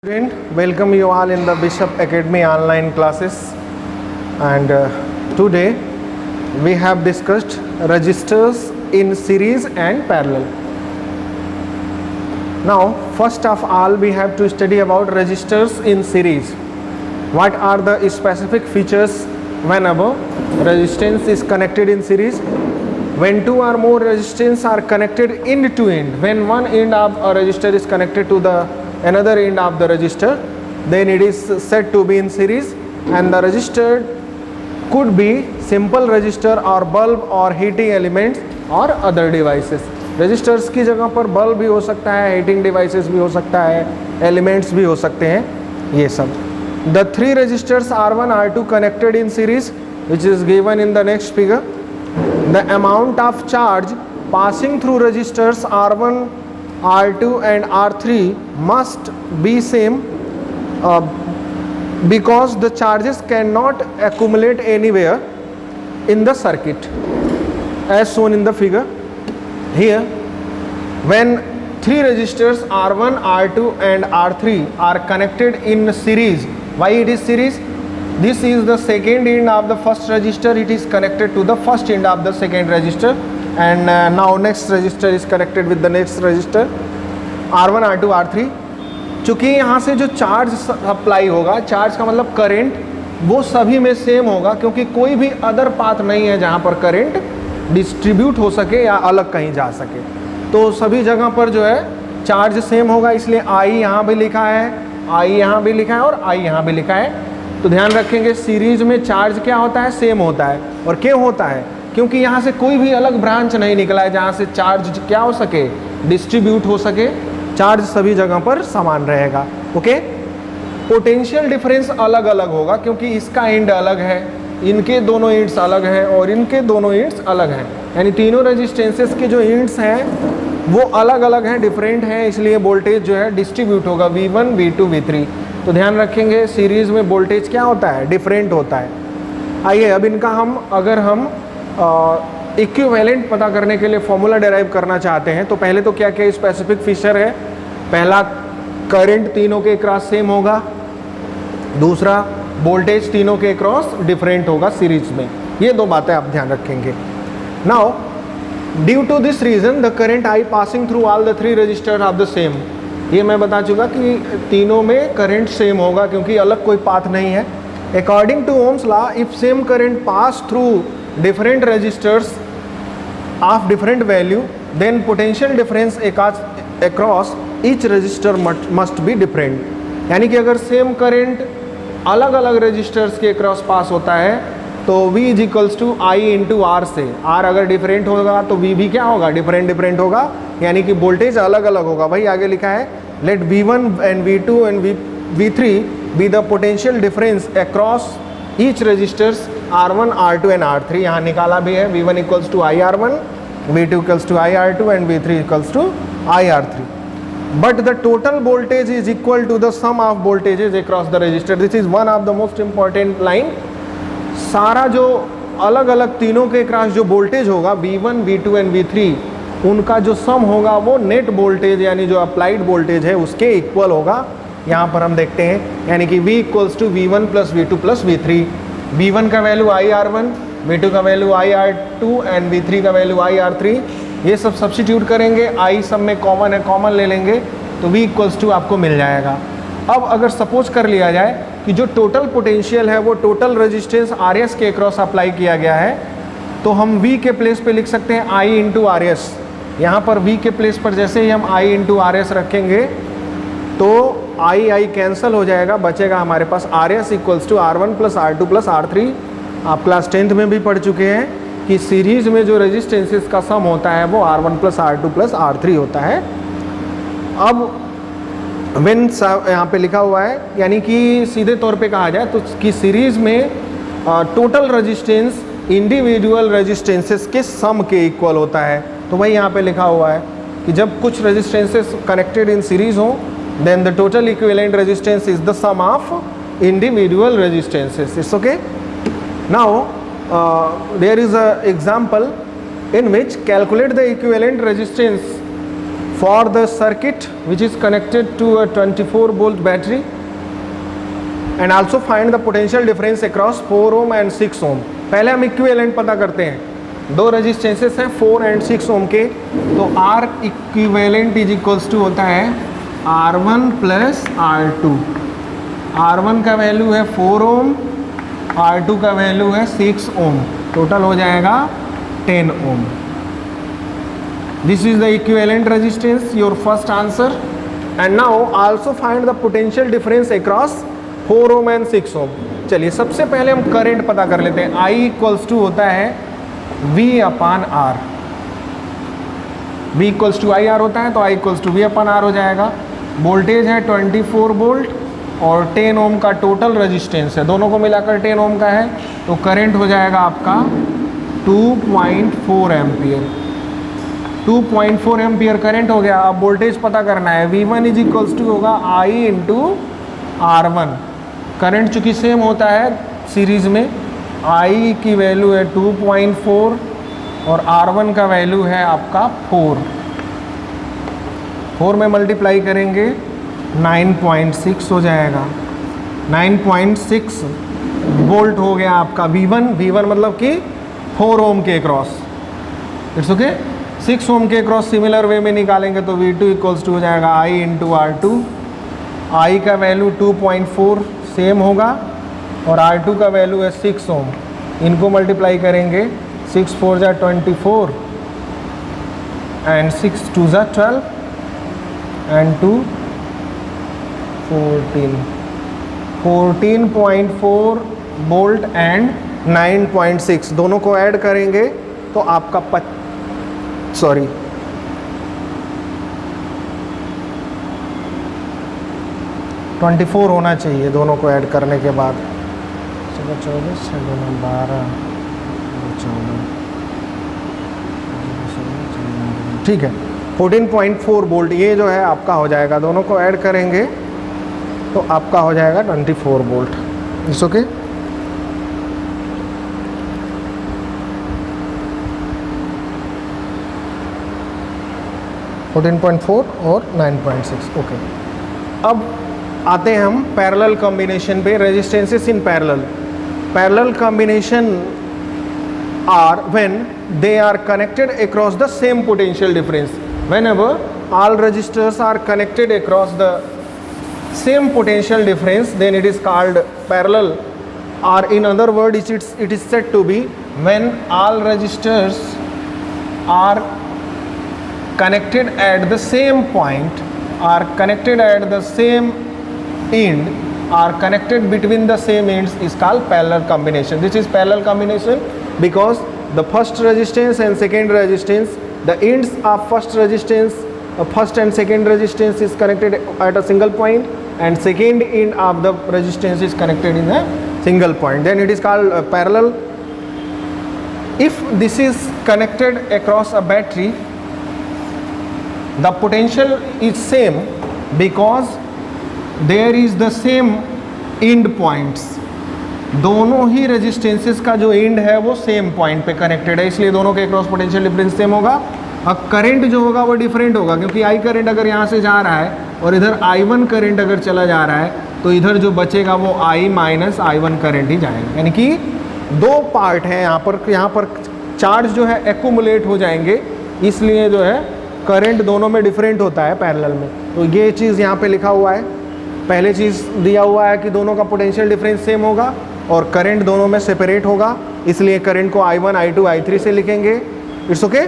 Student, welcome you all in the Bishop Academy online classes, and today we have discussed registers in series and parallel. Now first of all we have to study about registers in series. What are the specific features whenever resistance is connected in series? When two or more resistors are connected end to end, when one end of a resistor is connected to the another end of the resistor, then it is said to be in series, and the resistor could be simple resistor or bulb or heating elements or other devices. resistors की जगह पर bulb भी हो सकता है, heating devices भी हो सकता है, elements भी हो सकते हैं, ये सब. The three resistors R1 R2 connected in series, which is given in the next figure. The amount of charge passing through resistors R1 R2 and R3 must be same because the charges cannot accumulate anywhere in the circuit as shown in the figure. Here, when three resistors R1, R2 and R3 are connected in series, why it is series? This is the second end of the first resistor, it is connected to the first end of the second resistor, and now next resistor is connected with the next resistor R1, R2, R3. चूँकि यहाँ से जो charge supply होगा, charge का मतलब current, वो सभी में सेम होगा क्योंकि कोई भी अदर पाथ नहीं है जहाँ पर करंट डिस्ट्रीब्यूट हो सके या अलग कहीं जा सके. तो सभी जगह पर जो है चार्ज सेम होगा, इसलिए आई यहाँ भी लिखा है, आई यहाँ भी लिखा है और आई यहाँ भी लिखा है. तो ध्यान रखेंगे सीरीज में चार्ज क्या होता है, सेम होता है. और क्यों होता है? क्योंकि यहाँ से कोई भी अलग ब्रांच नहीं निकला है जहाँ से चार्ज क्या हो सके, डिस्ट्रीब्यूट हो सके. चार्ज सभी जगह पर समान रहेगा. ओके. पोटेंशियल डिफरेंस अलग अलग होगा क्योंकि इसका एंड अलग है, इनके दोनों एंड्स अलग हैं और इनके दोनों एंड्स अलग हैं, यानी तीनों रेजिस्टेंसेस के जो एंड्स हैं वो अलग अलग हैं, डिफरेंट हैं, इसलिए वोल्टेज जो है डिस्ट्रीब्यूट होगा V1, V2, V3. तो ध्यान रखेंगे सीरीज में वोल्टेज क्या होता है, डिफरेंट होता है. आइए अब इनका अगर हम इक्विवेलेंट पता करने के लिए फॉर्मूला डेराइव करना चाहते हैं तो पहले तो क्या क्या स्पेसिफिक फीचर है. पहला, करंट तीनों के क्रॉस सेम होगा. दूसरा, वोल्टेज तीनों के क्रॉस डिफरेंट होगा सीरीज में. ये दो बातें आप ध्यान रखेंगे. Now due to this reason the current I passing through all the three resistor of the same. ये मैं बता चुका कि तीनों में करंट सेम होगा क्योंकि अलग कोई पाथ नहीं है. According to Ohm's law, if same current pass through different resistors of different value, then potential difference across each resistor must be different. यानी कि अगर सेम करंट अलग अलग रेजिस्टर्स के क्रॉस पास होता है तो V is equals to I into R से. R अगर डिफरेंट होगा तो V भी क्या होगा, डिफरेंट होगा, यानी कि वोल्टेज अलग अलग होगा. भाई आगे लिखा है let V1 and V2 and V3 be the potential difference across each resistors R1, R2 and R3. यहाँ निकाला भी है V1 equals to I R1, V2 equals to I R2 and V3 equals to I R3. But the total voltage is equal to the sum of voltages across the resistor. This is one of the most important line. सारा जो अलग अलग तीनों के cross जो voltage होगा V1, V2 and V3, उनका जो सम होगा वो नेट वोल्टेज यानी जो अप्लाइड वोल्टेज है उसके इक्वल होगा. यहाँ पर हम देखते हैं यानी कि V equals to V1 plus V2 plus V3. V1 का वैल्यू आई R1, V2 का value I R2 and V3 का वैल्यू आई R3. ये सब सब्स्टिट्यूट करेंगे, आई सब में कॉमन है, कॉमन ले लेंगे तो V इक्वल्स टू आपको मिल जाएगा. अब अगर सपोज कर लिया जाए कि जो टोटल पोटेंशियल है वो टोटल रेजिस्टेंस RS के अक्रॉस अप्लाई किया गया है तो हम V के प्लेस पे लिख सकते हैं I इंटू RS. यहाँ पर V के प्लेस पर जैसे ही हम I इंटू RS रखेंगे तो आई कैंसिल हो जाएगा, बचेगा हमारे पास RS equals to R1 plus R2 plus R3. आप क्लास 10th में भी पढ़ चुके हैं कि सीरीज में जो रेजिस्टेंसेस का सम होता है वो R1 plus R2 plus R3 होता है. अब व्हेन यहाँ पे लिखा हुआ है यानी कि सीधे तौर पे कहा जाए तो कि सीरीज में टोटल रेजिस्टेंस इंडिविजुअल रेजिस्टेंसेस के सम के इक्वल होता है. तो वही यहाँ पे लिखा हुआ है कि जब कुछ रेजिस्टेंसेस कनेक्टेड इन सीरीज हो then the total equivalent resistance is the sum of individual resistances. It's okay. Now there is a example in which calculate the equivalent resistance for the circuit which is connected to a 24 volt battery, and also find the potential difference across 4 ohm and 6 ohm. पहले हम equivalent पता करते हैं, दो resistances हैं 4 and 6 ओम के, तो R equivalent is equals to होता है R1 प्लस R2. R1 का वैल्यू है 4 ओम, R2 का वैल्यू है 6 ओम, टोटल हो जाएगा 10 ohm. This is the equivalent resistance, your first answer. And now also find the potential difference across 4 ohm and 6 ohm. चलिए सबसे पहले हम करंट पता कर लेते हैं. I इक्वल्स टू होता है V upon R. V equals to I R होता है, तो I equals to V upon R हो जाएगा. वोल्टेज है 24 वोल्ट और 10 ओम का टोटल रेजिस्टेंस है, दोनों को मिलाकर 10 ओम का है, तो करंट हो जाएगा आपका 2.4 एम्पियर. 2.4 एम्पियर करंट हो गया. अब वोल्टेज पता करना है. V1 इज इक्वल्स टू होगा I इंटू R1. करंट चूँकि सेम होता है सीरीज में, I की वैल्यू है 2.4 और R1 का वैल्यू है आपका 4 में मल्टीप्लाई करेंगे 9.6 हो जाएगा. 9.6 वोल्ट हो गया आपका V1 मतलब कि 4 ओम के क्रॉस. It's okay. 6 ओम के क्रॉस सिमिलर वे में निकालेंगे तो V2 इक्वल्स टू हो जाएगा I इंटू R2. I का वैल्यू 2.4 सेम होगा और R2 का वैल्यू है 6 ओम. इनको मल्टीप्लाई करेंगे, 6 4 जा 24 एंड 6 2 जा 12 एंड 2 14. 14.4 वोल्ट एंड 9.6 दोनों को ऐड करेंगे तो आपका 24 होना चाहिए दोनों को ऐड करने के बाद. 24 12 14, ठीक है. 14.4 वोल्ट ये जो है आपका हो जाएगा, दोनों को ऐड करेंगे तो आपका हो जाएगा 24 वोल्ट. It's okay. और 9.6. ओके. अब आते हैं हम पैरेलल कॉम्बिनेशन पे. Resistances in parallel combination are when they are connected across the same potential difference. whenever all resistors are connected across the same potential difference, then it is called parallel, or in other words it is said to be when all resistors are connected at the same point, are connected at the same end, are connected between the same ends, is called parallel combination. This is parallel combination because the first resistance and second resistance, the ends of first resistance, first and second resistance is connected at a single point, and second end of the resistance is connected in a single point, then it is called parallel. If this is connected across a battery, the potential is same because there is the same end points. दोनों ही resistances का जो and है वो same point पे connected है, इसलिए दोनों के क्रॉस पोटेंशियल डिफरेंस सेम होगा. अब करंट जो होगा वो डिफरेंट होगा, क्योंकि आई करंट अगर यहाँ से जा रहा है और इधर I1 करंट अगर चला जा रहा है तो इधर जो बचेगा वो I माइनस I1 करंट ही जाएगा. यानी कि दो पार्ट हैं यहाँ पर चार्ज जो है एक्यूमुलेट हो जाएंगे, इसलिए जो है करंट दोनों में डिफरेंट होता है पैरेलल में. तो ये चीज़ यहाँ पे लिखा हुआ है. पहले चीज़ दिया हुआ है कि दोनों का पोटेंशियल डिफरेंस सेम होगा और करंट दोनों में सेपरेट होगा, इसलिए करंट को I1 I2 I3 से लिखेंगे. It's okay.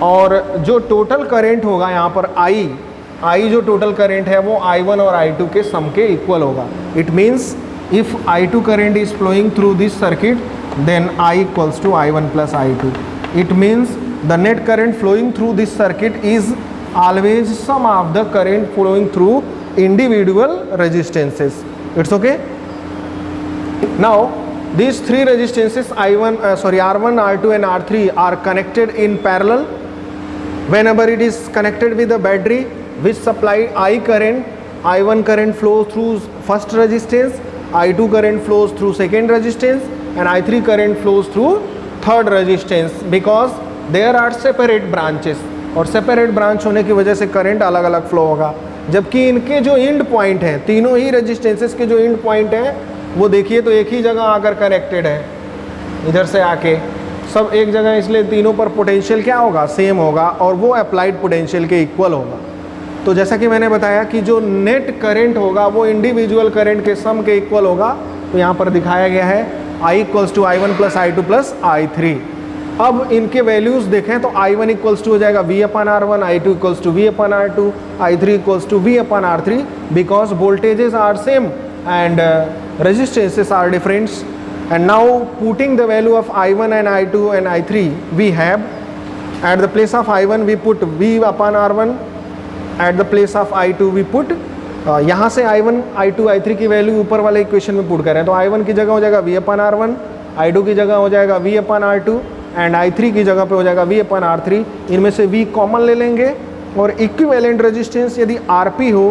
और जो टोटल करंट होगा यहाँ पर I जो टोटल करंट है वो I1 और I2 के सम के इक्वल होगा. It means if I2 current is flowing through this circuit then I equals to I1 plus I2. It means the net current flowing through this circuit is always sum of the current flowing through individual resistances. It's okay. Now these three resistances R1, R2 and R3 are connected in parallel. Whenever it is connected with a battery which supply I current, I1 current flows through first resistance, I2 current flows through second resistance, and I3 current flows through third resistance, because there are separate branches. और separate branch होने की वजह से current अलग अलग flow होगा। जबकि इनके जो एंड पॉइंट हैं, तीनों ही रेजिस्टेंसेस के जो एंड पॉइंट हैं वो देखिए तो एक ही जगह आकर कनेक्टेड है, इधर से आके सब एक जगह, इसलिए तीनों पर पोटेंशियल क्या होगा, सेम होगा और वो अप्लाइड पोटेंशियल के इक्वल होगा। तो जैसा कि मैंने बताया कि जो नेट करंट होगा वो इंडिविजुअल करंट के सम के इक्वल होगा। तो यहाँ पर दिखाया गया है I equals to I1 plus I2 plus I3। अब इनके वैल्यूज देखें तो I1 इक्वल्स टू हो जाएगा V upon R1, I2 equals to V upon R2, I3 equals to V upon R3 because voltages are same and resistances are different. And now putting the value of I1 and I2 and I3, we have at the place of I1 we put V upon R1, at the place of I2 we put यहाँ से I1, I2, I3 की value ऊपर वाले equation में put करें तो I1 की जगह हो जाएगा V अपन R1, I2 की जगह हो जाएगा V upon R2 and I3 की जगह पे हो जाएगा V अपन R3। इनमें से V कॉमन ले लेंगे और इक्विवेलेंट रेजिस्टेंस यदि RP हो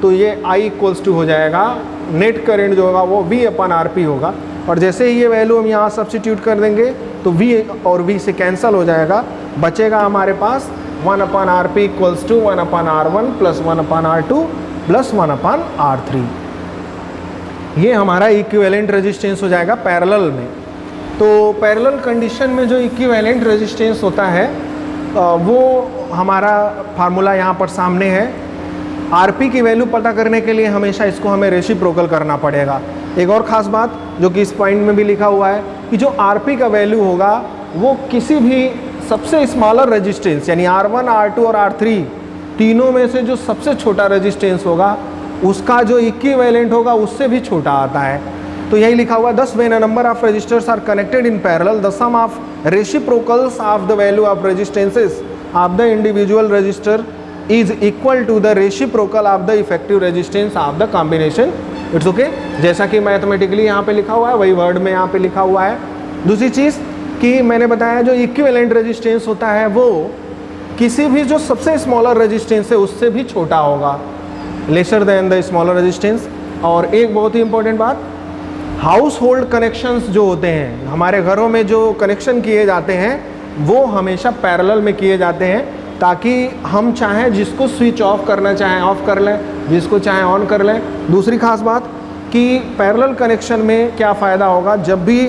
तो ये I इक्वल्स टू हो जाएगा, नेट करंट जो होगा वो V अपन RP होगा। और जैसे ही ये वैल्यू हम यहाँ सब्स्टिट्यूट कर देंगे तो V और V से कैंसिल हो जाएगा, बचेगा हमारे पास 1 upon RP equals to 1 upon R1 plus 1 upon R2 plus 1 upon R3। ये हमारा इक्विवेलेंट रेजिस्टेंस हो जाएगा पैरेलल में। तो पैरेलल कंडीशन में जो इक्विवेलेंट रेजिस्टेंस होता है वो हमारा फार्मूला यहाँ पर सामने है। RP की वैल्यू पता करने के लिए हमेशा इसको हमें रेसिप्रोकल करना पड़ेगा। एक और ख़ास बात जो कि इस पॉइंट में भी लिखा हुआ है कि जो RP का वैल्यू होगा वो किसी भी सबसे स्मॉलर रेजिस्टेंस यानी R1, R2 और R3 तीनों में से जो सबसे छोटा रेजिस्टेंस होगा उसका जो इक्विवेलेंट होगा उससे भी छोटा आता है। तो यही लिखा हुआ है, thus when a number of resistors are connected in parallel, the sum of reciprocals of the value of resistances of the individual resistor is equal to the reciprocal of the effective resistance of the combination। It's okay, जैसा कि mathematically यहाँ पे लिखा हुआ है वही word में यहाँ पे लिखा हुआ है। दूसरी चीज़ कि मैंने बताया जो इक्विवेलेंट रेजिस्टेंस होता है वो किसी भी जो सबसे स्मॉलर रेजिस्टेंस है उससे भी छोटा होगा, lesser than the smaller resistance. और एक बहुत ही इंपॉर्टेंट बात, हाउस होल्ड कनेक्शंस जो होते हैं, हमारे घरों में जो कनेक्शन किए जाते हैं वो हमेशा पैरेलल में किए जाते हैं ताकि हम चाहें जिसको स्विच ऑफ करना चाहें ऑफ कर लें, जिसको चाहें ऑन कर लें। दूसरी खास बात कि पैरेलल कनेक्शन में क्या फ़ायदा होगा, जब भी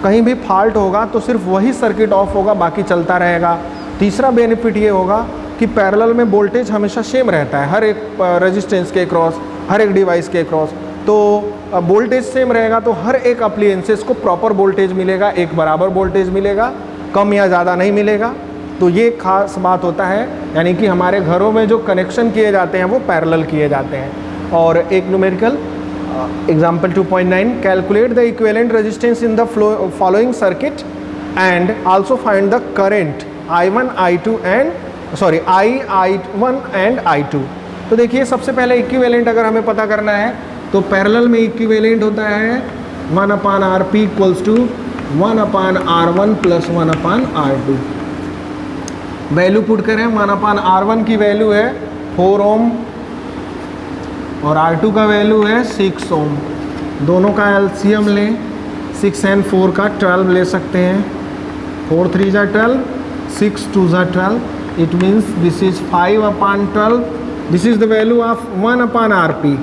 कहीं भी फॉल्ट होगा तो सिर्फ वही सर्किट ऑफ होगा, बाकी चलता रहेगा। तीसरा बेनिफिट ये होगा कि पैरेलल में वोल्टेज हमेशा सेम रहता है हर एक रेजिस्टेंस के क्रॉस, हर एक डिवाइस के क्रॉस। तो वोल्टेज सेम रहेगा तो हर एक अप्लायंसेस को प्रॉपर वोल्टेज मिलेगा, एक बराबर वोल्टेज मिलेगा, कम या ज़्यादा नहीं मिलेगा। तो ये खास बात होता है, यानी कि हमारे घरों में जो कनेक्शन किए जाते हैं वो पैरेलल किए जाते हैं। और एक numerical example 2.9, calculate the equivalent resistance in the following circuit and also find the current I1, I2 and I1 and I2। तो देखिए सबसे पहले इक्विवेलेंट अगर हमें पता करना है तो पैरेलल में इक्विवेलेंट होता है 1 upon RP equals to 1 upon R1 plus 1 upon R2। Value put करें, 1 अपान R1 की वैल्यू है 4 ओम और R2 का वैल्यू है 6 ओम। दोनों का एलसीएम लें, 6 एंड 4 का 12 ले सकते हैं। 4 3 जा 12, 6 2 जा 12, it means this is 5 upon 12। This is the value of 1 upon RP।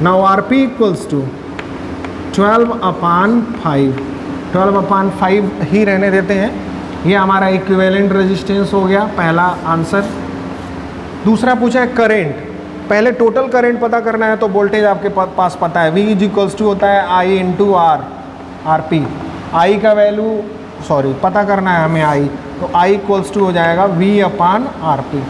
Now RP equals to 12 upon 5, 12 upon 5 ही रहने देते हैं। ये हमारा इक्विवेलेंट रेजिस्टेंस हो गया, पहला आंसर। दूसरा पूछा है करेंट। पहले टोटल करंट पता करना है तो वोल्टेज आपके पास पता है, V इज इक्वल्स टू होता है I इंटू RP। I का वैल्यू पता करना है हमें I, तो I इक्वल्स टू हो जाएगा V अपान RP।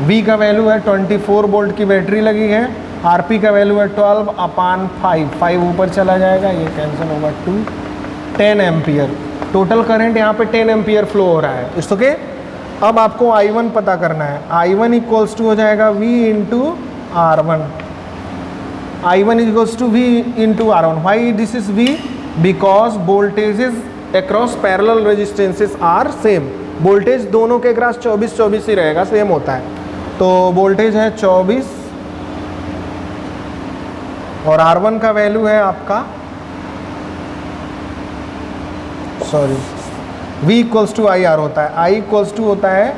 V का वैल्यू है 24 वोल्ट की बैटरी लगी है, RP का वैल्यू है 12 अपान 5 ऊपर चला जाएगा, ये कैंसिल होगा 2, 10 एम्पियर। टोटल करंट यहाँ पे 10 एम्पियर फ्लो हो रहा है। It's okay. अब आपको I1 पता करना है, I1 इक्वल्स टू हो जाएगा V into R1। I1 equals to V into R1। Why this is V? Because voltages across parallel resistances are same. Voltage दोनों के अक्रॉस 24 ही रहेगा, सेम होता है। तो वोल्टेज है 24 और R1 का वैल्यू है आपका V equals to I R होता है, I इक्वल्स टू होता है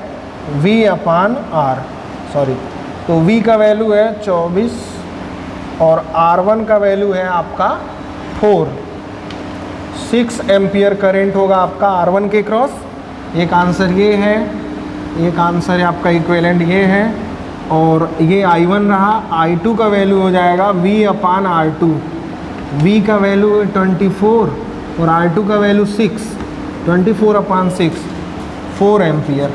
V अपान आर, सॉरी, तो V का वैल्यू है 24 और R1 का वैल्यू है आपका 4। 6 एम्पियर करंट होगा आपका R1 के क्रॉस। एक आंसर ये है, एक आंसर है आपका इक्विवेलेंट ये है, और ये I1 रहा। I2 का वैल्यू हो जाएगा V अपान R2। V का वैल्यू है 24 और R2 का वैल्यू 6, 24 अपान 6, 4 एम्पियर।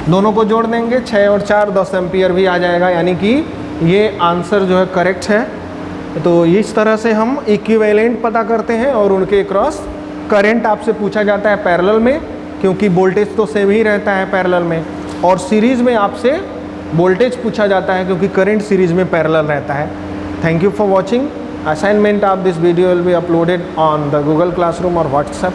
दोनों को जोड़ देंगे, 6 और 4 10 एम्पियर भी आ जाएगा, यानी कि ये आंसर जो है करेक्ट है। तो इस तरह से हम इक्विवेलेंट पता करते हैं और उनके क्रॉस करंट आपसे पूछा जाता है पैरेलल में, क्योंकि वोल्टेज तो सेम ही रहता है पैरेलल में, और सीरीज़ में आपसे वोल्टेज पूछा जाता है क्योंकि करंट सीरीज़ में पैरेलल रहता है। Thank you for watching. Assignment of this video will be uploaded on the Google classroom और व्हाट्सएप।